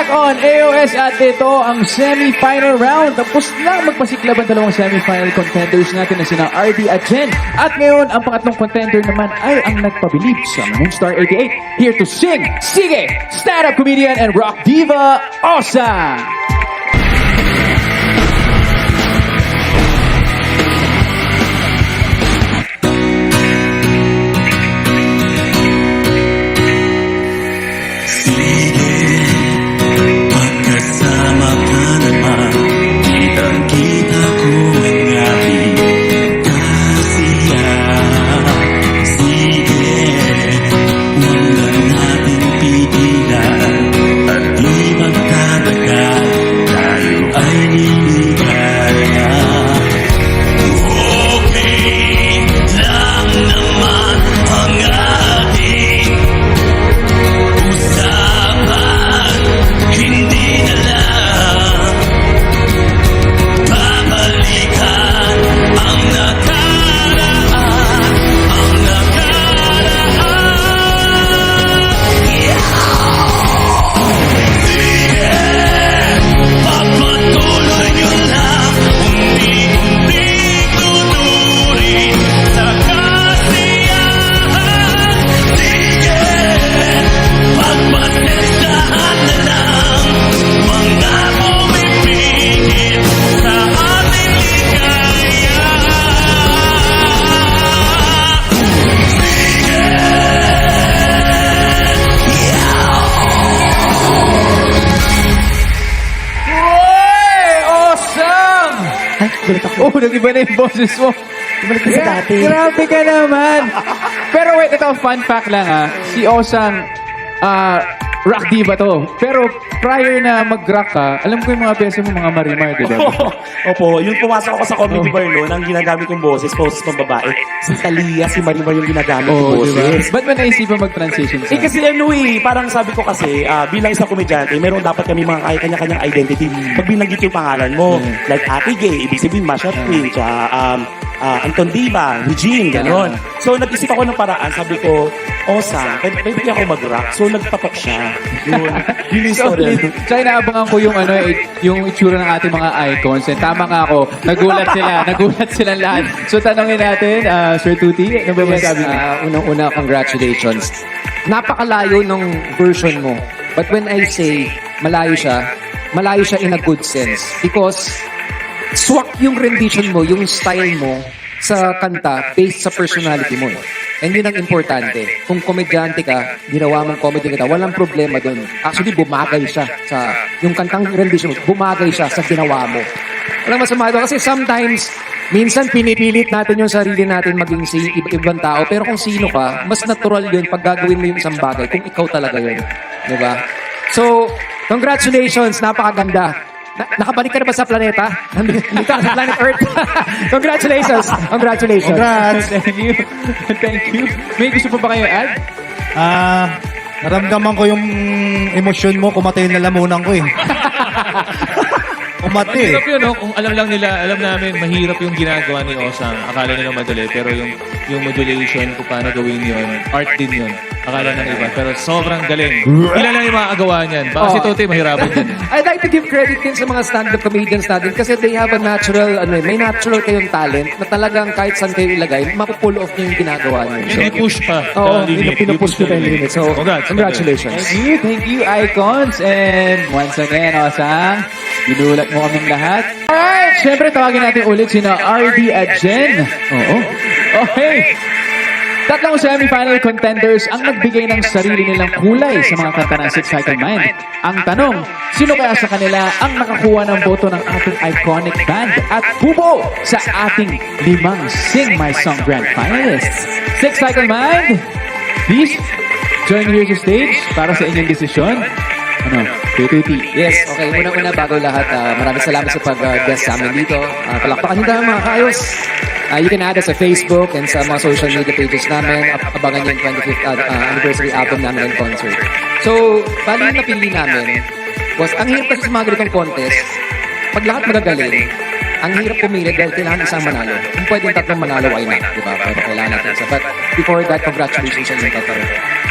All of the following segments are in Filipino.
back on AOS at ito ang semi-final round. Tapos lang magpasiklab ang dalawang semi-final contenders natin na sina RD at Jen. At ngayon, ang pangatlong contender naman ay ang nagpabilib sa Moonstar 88. Here to sing, sige, stand-up comedian and rock diva, Osa! Oh, nag-iba na yung boses mo. Bumalik ka sa dati. Grabe ka naman. Pero wait, ito, fun fact lang Si Osang, rock diva to. Pero prior na mag-rock ka, alam ko yung mga beses mo, mga Marimar, di ba? Opo, yung pumasok ako sa comedy bar noon, ang ginagamit kong boses pang babae. Si Talia, si Marimar yung ginagamit kong boses. Ba't mo naisipan mag-transition sa? Kasi parang sabi ko kasi, bilang isang komedyante, meron dapat kami mga kanya-kanyang identity. Pag binanggit yung pangalan mo, like Ate Gay, ibig sabihin, Masha Queen, Anton Diva, Regine, gano'n. So, nag-isip ako ng paraan, sabi ko, Osa, pwede ako mag-rock. So, nagpatok siya. Yun yung story. So, inaabangan ko yung, yung itsura ng ating mga icons. And tama nga ako, nagulat sila lahat. So, tanongin natin, Sir Tuti, ano ba masabi mo? Unang-una, congratulations. Napakalayo nung version mo. But when I say malayo siya in a good sense. Because swak yung rendition mo, yung style mo sa kanta based sa personality mo. And yun ang importante. Kung komedyante ka, ginawa mong comedy kita, walang problema dun. Actually, bumagay siya sa yung kantang rendition mo, bumagay siya sa ginawa mo. Walang masama doon kasi sometimes minsan pinipilit natin yung sarili natin maging si ibang tao. Pero kung sino ka, mas natural yun pag gagawin mo yung isang bagay kung ikaw talaga yun. Diba? So, congratulations. Napakaganda. Nakabalik ka na ba sa planeta? Nandito ka sa planet Earth. Congratulations. Congratulations. Congrats. Thank you. May gusto pa ba kayo add? Naramdaman ko yung emosyon mo, kumatay na lamunan ko eh. Kumati. Mahirap yun, no? Kung alam lang nila, alam namin, mahirap yung ginagawa ni Osang. Akala nila madali, pero yung modulation, kung paano gawin yun, art din yun. Akala ng iba, pero sobrang galing. Ilan lang yung makagawa niyan. Baka si Tote, mahirapan din. I'd like to give credit din sa mga stand-up comedians natin kasi they have a natural, may natural kayong talent na talagang kahit saan kayo ilagay, mapupull off niyo yung ginagawa niyo. May push pa. Oo, limit. pinupush ko tayo limit. So, congratulations. Thank you, icons. And once again, Osang, ginulat mo kaming lahat. Alright, syempre tawagin natin ulit sina RD at Jen. Oo. Okay. Tatlong semi-final contenders ang nagbigay ng sarili nilang kulay sa mga kanta ng Six Cycle Mind. Ang tanong, sino kaya sa kanila ang nakakuha ng boto ng ating iconic band at bubo sa ating 5 Sing My Song Grand Finalists? Six Cycle Mind, please join me here sa stage para sa inyong desisyon. Tuti. Yes, okay. Unang-una, bago lahat, maraming salamat sa pag-guest sa amin dito. Palakpakan nyo tayo mga kaayos. You can add us sa Facebook and sa mga social media pages namin. Abangan nyo yung 25th anniversary album namin and concert. So, bali yung napili namin was, ang hirap kasi sa mga ganitong contest, pag lahat magagaling, ang hirap pumili dahil kailangan isang manalo. Kung pwedeng tatlong manalo, why not? Diba? Pero kailangan natin isa. But before that, congratulations sa inyong tatlo.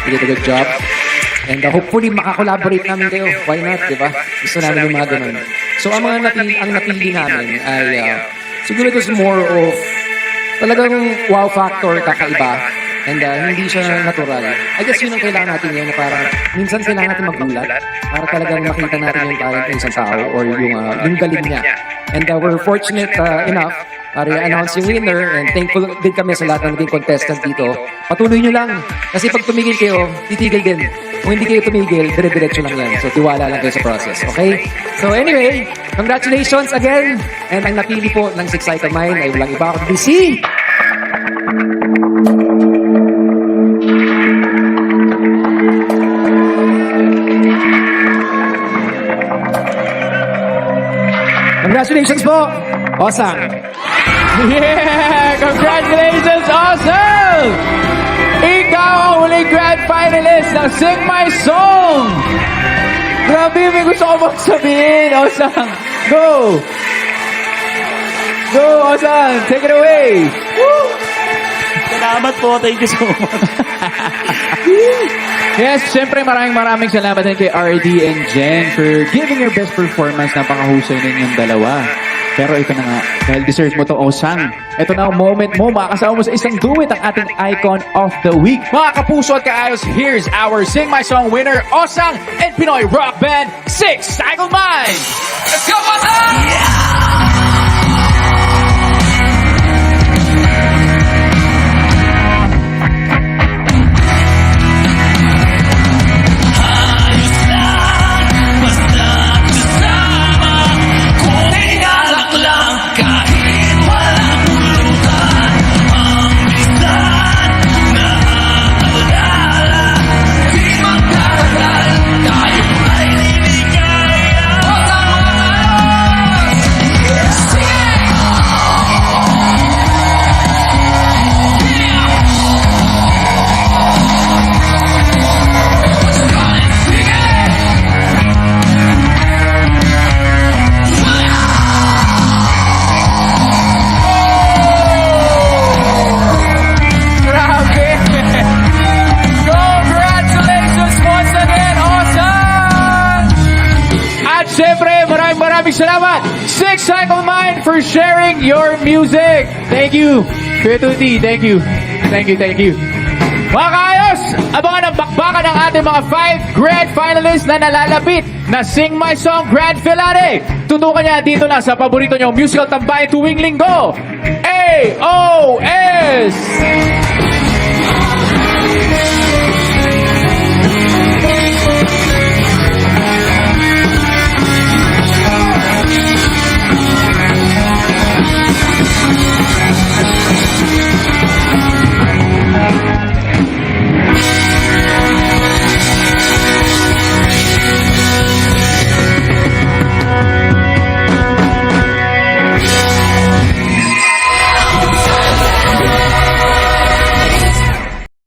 You did a good job. And hopefully, makakollaborate namin kayo. Why not, di ba? Gusto namin yung mga ganun. So, ang napili namin ay, siguro it was more of talagang wow factor, kakaiba. And hindi siya natural. I guess yun ang kailangan natin ngayon na parang minsan kailangan natin magulat para talagang makita natin yung talent ng isang tao or yung galing niya. And we're fortunate enough para i-announce yung winner and thankful din kami sa lahat ng naging contestant dito. Patuloy nyo lang. Kasi pag tumigil kayo, titigil din. Kung hindi kayo tumigil, dire-diretso lang yan. So tiwala lang kayo sa process. Okay? So anyway, congratulations again. And ang napili po ng Six Cycle Mind ay walang iba kundi si... Congratulations po, Osang. Yeah! Congratulations, Awesome! Ikaw ang huling grand finalist ng Sing My Song! Grabe, may gusto ko bang sabihin, Awesome! Go! Go, Awesome! Take it away! Woo! Salamat po. Thank you so much. Yes, syempre maraming salamat din kay RD and Jen for giving your best performance. Napakahusay ninyong dalawa. Pero ito na nga, dahil deserve mo to, Osang. Ito na ang moment mo, makakasama mo sa isang duet ang ating Icon of the Week. Mga kapuso at kaayos, here's our Sing My Song winner, Osang and Pinoy rock band, Six Cycle Mind! Let's go, Osang! Siyempre, maraming salamat, Six Cycle Mind, for sharing your music. Thank you. Kuya Tuti, thank you. Thank you. Mga kaayos, abangan ang bakbakan ng ating mga 5 grand finalists na nalalapit na Sing My Song Grand Finale. Tutukan niya dito na sa paborito niyong musical tambayan tuwing linggo, AOS!